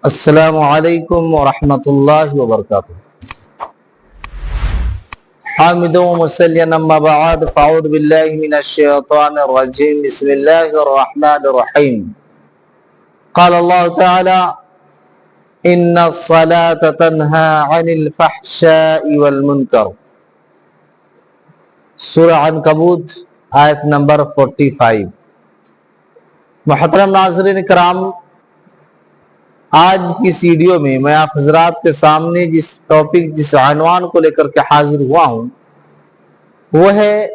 السلام علیکم ورحمۃ اللہ وبرکاتہ۔ حامد و مسلم اما بعد فاعوذ باللہ من الشیطان الرجیم بسم اللہ الرحمن الرحیم۔ قال اللہ تعالی ان الصلاة تنہی عن الفحشاء والمنکر، سورہ عنکبوت آیت نمبر 45۔ محترم ناظرین کرام، آج کی اس ویڈیو میں میں آپ حضرات کے سامنے جس عنوان کو لے کر کے حاضر ہوا ہوں وہ ہے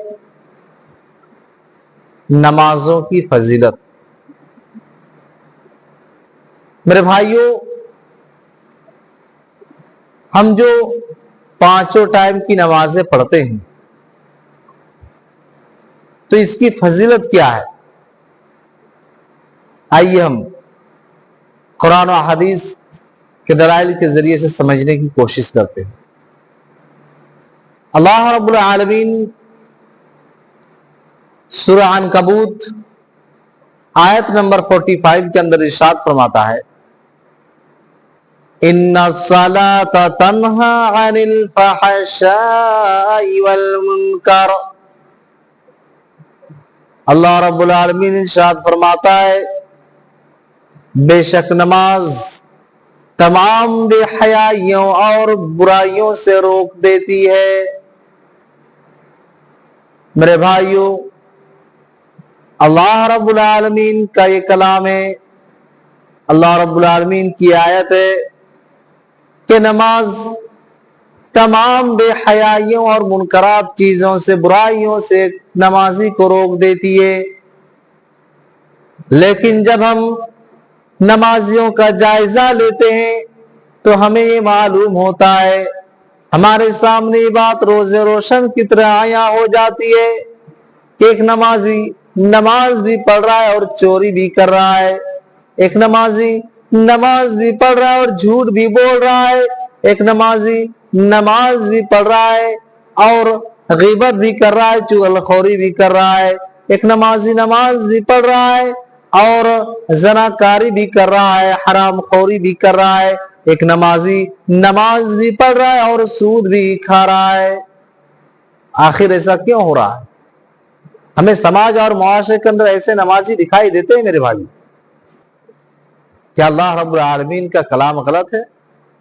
نمازوں کی فضیلت۔ میرے بھائیوں، ہم جو پانچوں ٹائم کی نمازیں پڑھتے ہیں تو اس کی فضیلت کیا ہے؟ آئیے ہم قرآن و حدیث کے دلائل کے ذریعے سے سمجھنے کی کوشش کرتے ہیں۔ اللہ رب العالمین سورہ عنکبوت آیت نمبر 45 کے اندر ارشاد فرماتا ہے ان الصلاة تنہی عن الفحشاء والمنکر۔ اللہ رب العالمین ارشاد فرماتا ہے بے شک نماز تمام بے حیائیوں اور برائیوں سے روک دیتی ہے۔ میرے بھائیوں، اللہ رب العالمین کا یہ کلام ہے، اللہ رب العالمین کی آیت ہے کہ نماز تمام بے حیائیوں اور منکرات چیزوں سے، برائیوں سے نمازی کو روک دیتی ہے۔ لیکن جب ہم نمازیوں کا جائزہ لیتے ہیں تو ہمیں یہ معلوم ہوتا ہے، ہمارے سامنے یہ بات روز روشن کی طرح عیاں ہو جاتی ہے کہ ایک نمازی نماز بھی پڑھ رہا ہے اور چوری بھی کر رہا ہے، ایک نمازی نماز بھی پڑھ رہا ہے اور جھوٹ بھی بول رہا ہے، ایک نمازی نماز بھی پڑھ رہا ہے اور غیبت بھی کر رہا ہے، چغلخوری بھی کر رہا ہے، ایک نمازی نماز بھی پڑھ رہا ہے اور زناکاری بھی کر رہا ہے، حرام خوری بھی کر رہا ہے، ایک نمازی نماز بھی پڑھ رہا ہے اور سود بھی کھا رہا ہے۔ آخر ایسا کیوں ہو رہا ہے؟ ہمیں سماج اور معاشرے کے اندر ایسے نمازی دکھائی دیتے ہیں میرے بھائی۔ کیا اللہ رب العالمین کا کلام غلط ہے؟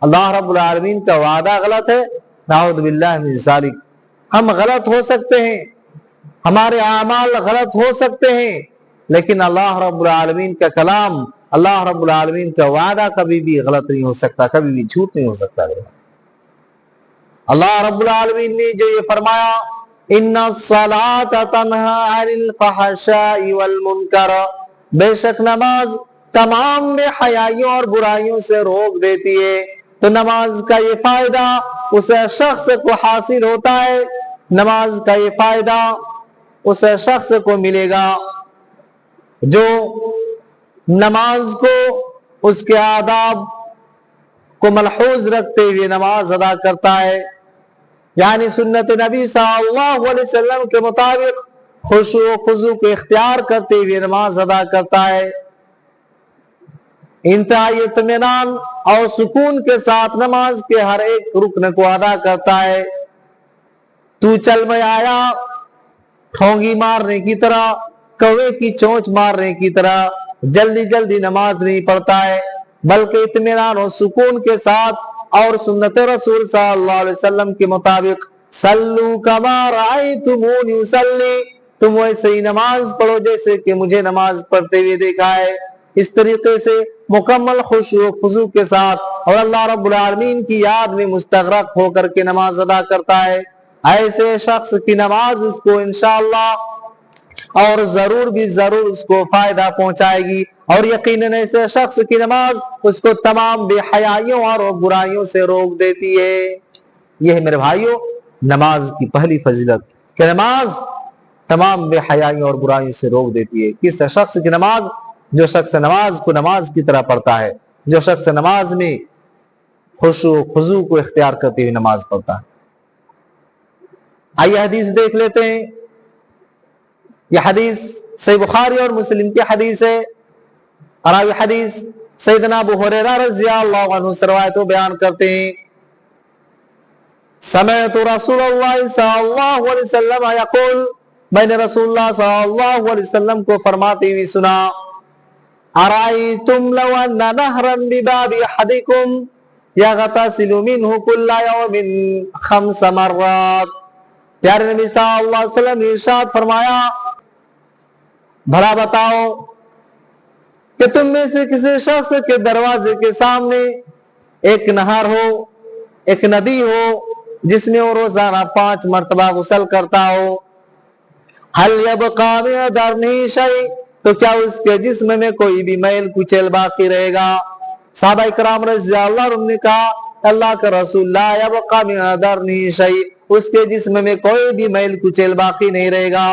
اللہ رب العالمین کا وعدہ غلط ہے؟ نعوذ باللہ من ذالک۔ ہم غلط ہو سکتے ہیں، ہمارے اعمال غلط ہو سکتے ہیں، لیکن اللہ رب العالمین کا کلام، اللہ رب العالمین کا وعدہ کبھی بھی غلط نہیں ہو سکتا، کبھی بھی جھوٹ نہیں ہو سکتا۔ اللہ رب العالمین نے جو یہ فرمایا ان الصلاة تنہی عن الفحشاء والمنکر، بے شک نماز تمام بے حیائیوں اور برائیوں سے روک دیتی ہے، تو نماز کا یہ فائدہ اس شخص کو حاصل ہوتا ہے، نماز کا یہ فائدہ اس شخص کو ملے گا جو نماز کو، اس کے آداب کو ملحوظ رکھتے ہوئے نماز ادا کرتا ہے، یعنی سنت نبی صلی اللہ علیہ وسلم کے مطابق خشوع و خضوع کو اختیار کرتے ہوئے نماز ادا کرتا ہے، انتہائی اطمینان اور سکون کے ساتھ نماز کے ہر ایک رکن کو ادا کرتا ہے۔ تو چل میں آیا ٹھونگی مارنے کی طرح، کوے کی چونچ مارنے کی طرح جلدی جلدی نماز نہیں پڑھتا ہے، بلکہ اطمینان و سکون کے ساتھ اور سنت رسول صلی اللہ علیہ وسلم کے مطابق صلو کما رأیتمونی اصلی، تم ویسے ہی نماز پڑھو جیسے کہ مجھے نماز پڑھتے ہوئے دیکھا ہے۔ اس طریقے سے مکمل خشوع و خضوع کے ساتھ اور اللہ رب العالمین کی یاد میں مستغرق ہو کر کے نماز ادا کرتا ہے، ایسے شخص کی نماز اس کو انشاءاللہ اور ضرور بھی ضرور اس کو فائدہ پہنچائے گی، اور یقیناً ایسے شخص کی نماز اس کو تمام بے حیائیوں اور برائیوں سے روک دیتی ہے۔ یہ ہے میرے بھائیوں نماز کی پہلی فضیلت کہ نماز تمام بے حیائیوں اور برائیوں سے روک دیتی ہے۔ کس شخص کی نماز؟ جو شخص نماز کو نماز کی طرح پڑھتا ہے، جو شخص نماز میں خشوع و خضوع کو اختیار کرتے ہوئے نماز پڑھتا ہے۔ آئیے حدیث دیکھ لیتے ہیں۔ یہ حدیث صحیح بخاری اور مسلم کی حدیث ہے، راوی حدیث سیدنا ابو ہریرہ رضی اللہ عنہ سے روایت بیان کرتے ہیں سمعت رسول اللہ صلی اللہ علیہ وسلم یقول، میں نے رسول اللہ صلی اللہ علیہ وسلم کو فرماتے ہوئے سنا، ارائیتم لو ان نہرا بباب احدکم یغتسل منہ کل یوم 5 مرات۔ پیارے نبی صلی اللہ علیہ وسلم نے ارشاد فرمایا، بھلا بتاؤ کہ تم میں سے کسی شخص کے دروازے کے سامنے ایک نہر ہو، ایک ندی ہو، جس میں وہ روزانہ 5 مرتبہ غسل کرتا ہو، حل یبقى من درنہ شیء، تو کیا اس کے جسم میں کوئی بھی میل کچیل باقی رہے گا؟ صحابہ کرام رضی اللہ عنہم نے کہا، اللہ کا رسول، لا یبقى من درنہ شیء، اس کے جسم میں کوئی بھی میل کچیل باقی نہیں رہے گا۔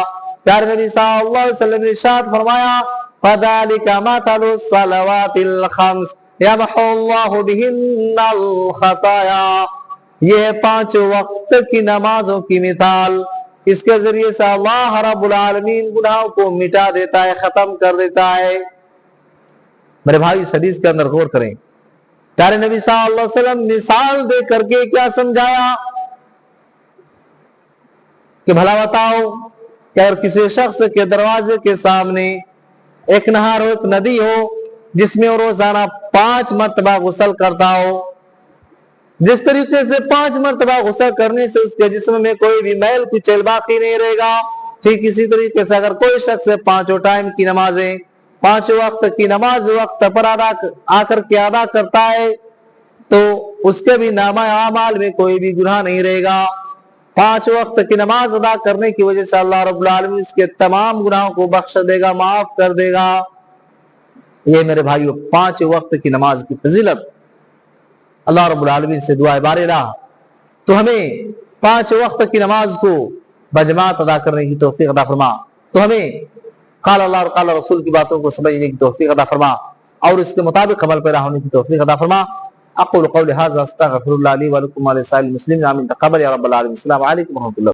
پیارے نبی صلی اللہ علیہ وسلم نے ارشاد فرمایا، فَذَلِكَ مَثَلُ الصَّلَوَاتِ الْخَمْسِ يَمْحُو اللَّهُ بِهِنَّ الْخَطَايَا، یہ 5 وقت کی نمازوں کی مثال، اس کے ذریعے سے اللہ رب العالمین گناہوں کو مٹا دیتا ہے، ختم کر دیتا ہے۔ میرے بھائی اس حدیث کے اندر غور کریں، پیارے نبی صلی اللہ علیہ وسلم مثال دے کر کے کیا سمجھایا کہ بھلا بتاؤ کہ اگر کسی شخص کے دروازے کے سامنے ایک نہر ہو، ایک ندی ہو، جس میں وہ روزانہ 5 مرتبہ غسل کرتا ہو، جس طریقے سے 5 مرتبہ غسل کرنے سے اس کے جسم میں کوئی بھی میل کچیل باقی نہیں رہے گا، ٹھیک اسی طریقے سے اگر کوئی شخص 5 ٹائم کی نمازیں، 5 وقت کی نماز وقت پر آ کر کے ادا کرتا ہے، تو اس کے بھی نامہ اعمال میں کوئی بھی گناہ نہیں رہے گا۔ 5 وقت کی نماز ادا کرنے کی وجہ سے اللہ رب العالمین اس کے تمام گناہوں کو بخش دے گا، معاف کر دے گا۔ یہ میرے بھائیو 5 وقت کی نماز کی فضیلت، اللہ رب العالمین سے دعا بار الہ تو ہمیں 5 وقت کی نماز کو بجماعت ادا کرنے کی توفیق عطا فرما، تو ہمیں قال اللہ اور قال رسول کی باتوں کو سمجھنے کی توفیق عطا فرما اور اس کے مطابق عمل پیرا ہونے کی توفیق عطا فرما۔ اقول قولی ھذا استغفر اللہ لی ولکم ولسائر المسلمین، آمین۔ تقبل یا رب العالمین۔ السلام علیکم ورحمۃ اللہ۔